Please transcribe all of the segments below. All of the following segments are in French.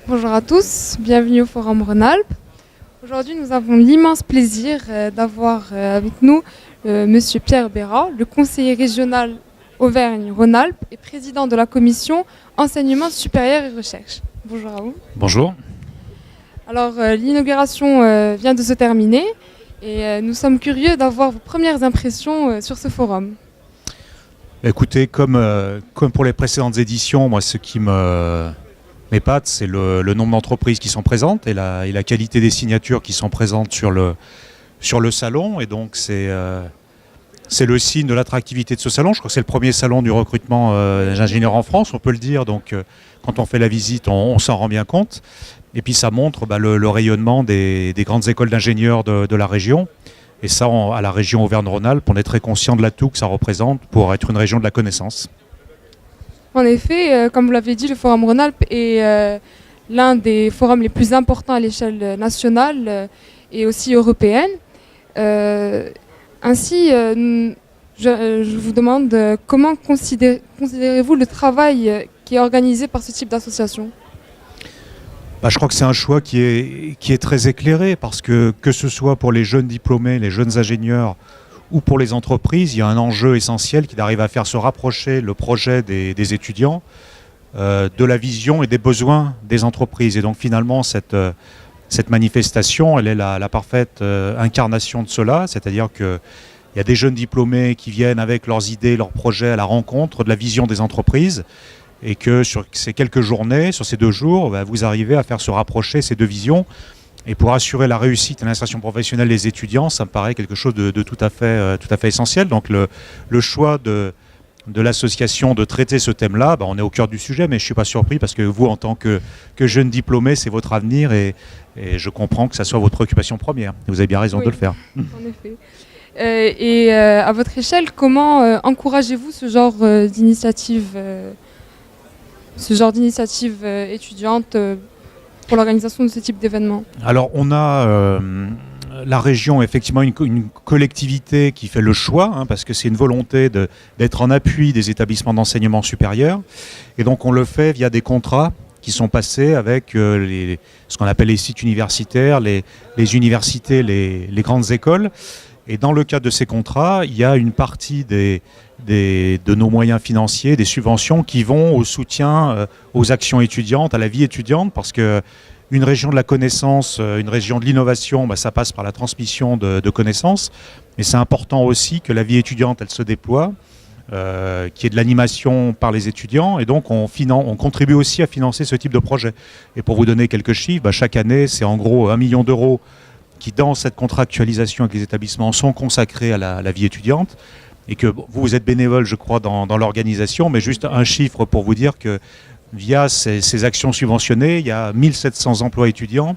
Bonjour à tous, bienvenue au Forum Rhône-Alpes. Aujourd'hui, nous avons l'immense plaisir d'avoir avec nous Monsieur Pierre Bérat, le conseiller régional Auvergne-Rhône-Alpes et président de la commission Enseignement supérieur et recherche. Bonjour à vous. Bonjour. Alors, l'inauguration vient de se terminer et nous sommes curieux d'avoir vos premières impressions sur ce forum. Écoutez, comme pour les précédentes éditions, moi, ce qui m'épate, c'est le nombre d'entreprises qui sont présentes et la qualité des signatures qui sont présentes sur le salon. Et donc, c'est le signe de l'attractivité de ce salon. Je crois que c'est le premier salon du recrutement des ingénieurs en France, on peut le dire. Donc, quand on fait la visite, on s'en rend bien compte. Et puis, ça montre le rayonnement des grandes écoles d'ingénieurs de la région. Et ça, à la région Auvergne-Rhône-Alpes, on est très conscient de l'atout que ça représente pour être une région de la connaissance. En effet, comme vous l'avez dit, le Forum Rhône-Alpes est l'un des forums les plus importants à l'échelle nationale et aussi européenne. Ainsi, je vous demande comment considérez-vous le travail qui est organisé par ce type d'association ? Je crois que c'est un choix qui est très éclairé parce que ce soit pour les jeunes diplômés, les jeunes ingénieurs ou pour les entreprises, il y a un enjeu essentiel qui arrive à faire se rapprocher le projet des étudiants de la vision et des besoins des entreprises. Et donc finalement, cette manifestation, elle est la parfaite incarnation de cela, c'est-à-dire qu'il y a des jeunes diplômés qui viennent avec leurs idées, leurs projets à la rencontre de la vision des entreprises. Et que sur ces quelques journées, sur ces 2 jours, vous arrivez à faire se rapprocher ces 2 visions. Et pour assurer la réussite de l'insertion professionnelle des étudiants, ça me paraît quelque chose de tout à fait essentiel. Donc le choix de l'association de traiter ce thème-là, on est au cœur du sujet, mais je ne suis pas surpris parce que vous, en tant que jeune diplômé, c'est votre avenir et je comprends que ça soit votre préoccupation première. Et vous avez bien raison de le faire. En effet. Et à votre échelle, comment encouragez-vous ce genre d'initiative étudiante pour l'organisation de ce type d'événements? Alors on a la région effectivement une collectivité qui fait le choix, parce que c'est une volonté d'être en appui des établissements d'enseignement supérieur. Et donc on le fait via des contrats qui sont passés avec ce qu'on appelle les sites universitaires, les universités, les grandes écoles. Et dans le cadre de ces contrats, il y a une partie de nos moyens financiers, des subventions qui vont au soutien aux actions étudiantes, à la vie étudiante, parce qu'une région de la connaissance, une région de l'innovation, ça passe par la transmission de connaissances. Mais c'est important aussi que la vie étudiante, elle se déploie, qu'il y ait de l'animation par les étudiants. Et donc, on contribue aussi à financer ce type de projet. Et pour vous donner quelques chiffres, chaque année, c'est en gros 1 million d'euros qui, dans cette contractualisation avec les établissements, sont consacrés à la vie étudiante. Et que vous êtes bénévole, je crois, dans l'organisation, mais juste un chiffre pour vous dire que via ces actions subventionnées, il y a 1700 emplois étudiants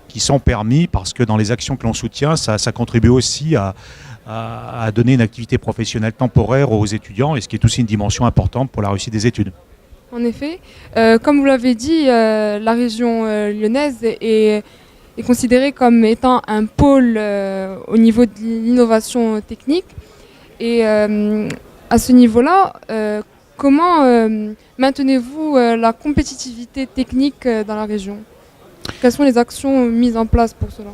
qui sont permis parce que dans les actions que l'on soutient, ça contribue aussi à donner une activité professionnelle temporaire aux étudiants, et ce qui est aussi une dimension importante pour la réussite des études. En effet, comme vous l'avez dit, la région lyonnaise est considérée comme étant un pôle au niveau de l'innovation technique. Et à ce niveau-là, comment maintenez-vous la compétitivité technique dans la région ? Quelles sont les actions mises en place pour cela ?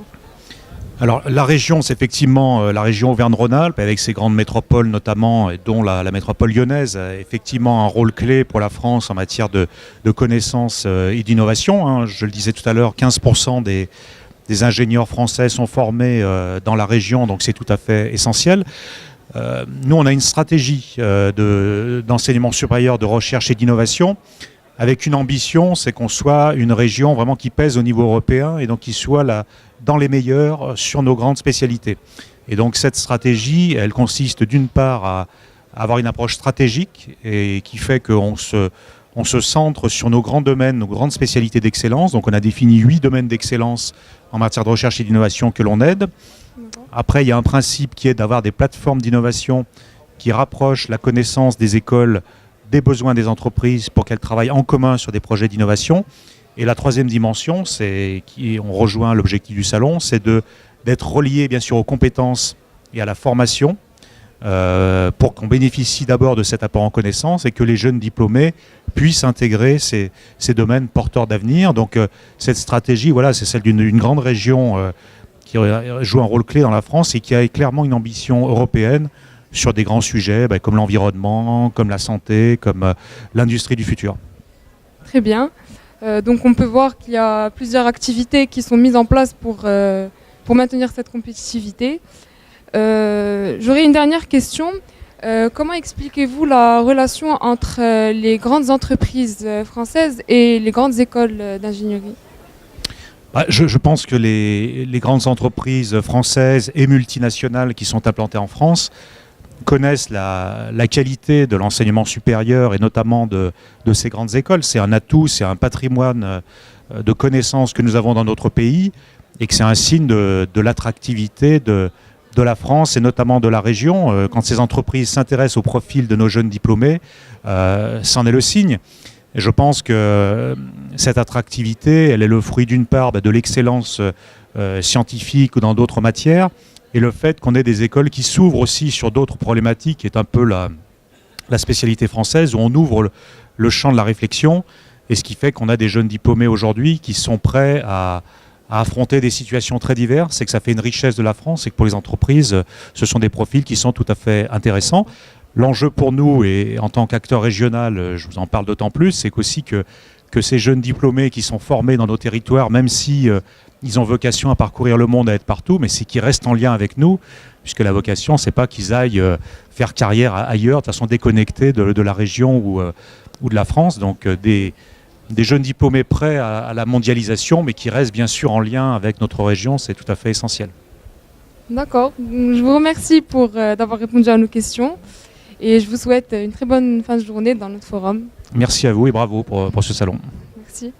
Alors la région, c'est effectivement la région Auvergne-Rhône-Alpes, avec ses grandes métropoles notamment, et dont la métropole lyonnaise a effectivement un rôle clé pour la France en matière de connaissances et d'innovation. Je le disais tout à l'heure, 15% des ingénieurs français sont formés dans la région, donc c'est tout à fait essentiel. Nous, on a une stratégie d'enseignement supérieur, de recherche et d'innovation, avec une ambition, c'est qu'on soit une région vraiment qui pèse au niveau européen et donc qui soit dans les meilleurs sur nos grandes spécialités. Et donc cette stratégie, elle consiste d'une part à avoir une approche stratégique et qui fait qu'on se centre sur nos grands domaines, nos grandes spécialités d'excellence. Donc on a défini 8 domaines d'excellence en matière de recherche et d'innovation que l'on aide. Après, il y a un principe qui est d'avoir des plateformes d'innovation qui rapprochent la connaissance des écoles des besoins des entreprises pour qu'elles travaillent en commun sur des projets d'innovation. Et la troisième dimension, on rejoint l'objectif du salon, c'est d'être relié bien sûr aux compétences et à la formation pour qu'on bénéficie d'abord de cet apport en connaissances et que les jeunes diplômés puissent intégrer ces domaines porteurs d'avenir. Donc cette stratégie, voilà, c'est celle d'une grande région qui joue un rôle clé dans la France et qui a clairement une ambition européenne sur des grands sujets comme l'environnement, comme la santé, comme l'industrie du futur. Très bien. Donc on peut voir qu'il y a plusieurs activités qui sont mises en place pour maintenir cette compétitivité. J'aurais une dernière question. Comment expliquez-vous la relation entre les grandes entreprises françaises et les grandes écoles d'ingénierie ? Je pense que les grandes entreprises françaises et multinationales qui sont implantées en France connaissent la qualité de l'enseignement supérieur et notamment de ces grandes écoles. C'est un atout, c'est un patrimoine de connaissances que nous avons dans notre pays et que c'est un signe de l'attractivité de la France et notamment de la région. Quand ces entreprises s'intéressent au profil de nos jeunes diplômés, c'en est le signe. Et je pense que cette attractivité, elle est le fruit d'une part de l'excellence scientifique ou dans d'autres matières, et le fait qu'on ait des écoles qui s'ouvrent aussi sur d'autres problématiques est un peu la spécialité française, où on ouvre le champ de la réflexion, et ce qui fait qu'on a des jeunes diplômés aujourd'hui qui sont prêts à affronter des situations très diverses, c'est que ça fait une richesse de la France et que pour les entreprises, ce sont des profils qui sont tout à fait intéressants. L'enjeu pour nous, et en tant qu'acteur régional, je vous en parle d'autant plus, c'est qu'aussi que ces jeunes diplômés qui sont formés dans nos territoires, même si ils ont vocation à parcourir le monde, à être partout, mais c'est qu'ils restent en lien avec nous, puisque la vocation, c'est pas qu'ils aillent faire carrière ailleurs, de façon déconnectée de la région ou de la France. Donc des jeunes diplômés prêts à la mondialisation, mais qui restent bien sûr en lien avec notre région, c'est tout à fait essentiel. D'accord. Je vous remercie d'avoir répondu à nos questions et je vous souhaite une très bonne fin de journée dans notre forum. Merci à vous et bravo pour ce salon. Merci.